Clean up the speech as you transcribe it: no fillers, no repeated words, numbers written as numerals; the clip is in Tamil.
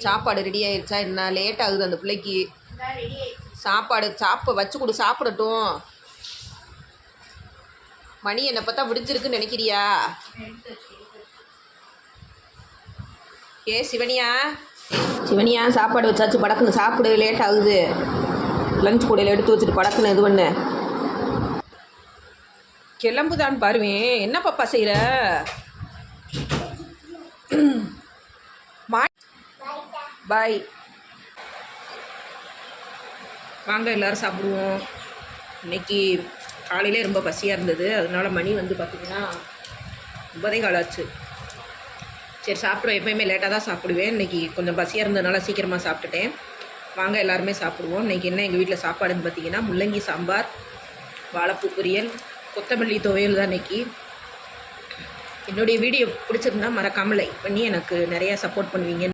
சாப்பாடு ரெடி ஆயிடுச்சா? என்ன லேட் ஆகுது அந்த பிள்ளைக்கு. சாப்பாடு வச்சு கொடு, சாப்பிடட்டும். மணி என்னை பார்த்தா விடிஞ்சிருக்குன்னு நினைக்கிறியா? சிவனியா சாப்பாடு வச்சாச்சு, படக்குன்னு சாப்பிடு, லேட் ஆகுது. லஞ்ச் கூடையில் எடுத்து வச்சுட்டு படக்குன்னு இது பண்ணு. கிளம்புதான் பாருவேன். என்ன பாப்பா செய்கிற? பாய். வாங்க எல்லோரும் சாப்பிடுவோம். இன்றைக்கி காலையிலே ரொம்ப பசியாக இருந்தது, அதனால மணி வந்து பார்த்திங்கன்னா 9:15 ஆச்சு. சரி சாப்பிடுவேன், எப்போயுமே லேட்டாக தான் சாப்பிடுவேன். இன்றைக்கி கொஞ்சம் பசியாக இருந்ததுனால சீக்கிரமாக சாப்பிட்டுட்டேன். வாங்க எல்லாருமே சாப்பிடுவோம். இன்றைக்கி என்ன எங்கள் வீட்டில் சாப்பாடுன்னு பார்த்திங்கன்னா முள்ளங்கி சாம்பார், வாழைப்பூ பொரியல், கொத்தமல்லி துவையல் தான் இன்றைக்கி. என்னுடைய வீடியோ பிடிச்சிருந்தா மறக்காமல் லைக் பண்ணி எனக்கு நிறையா சப்போர்ட் பண்ணுவீங்க.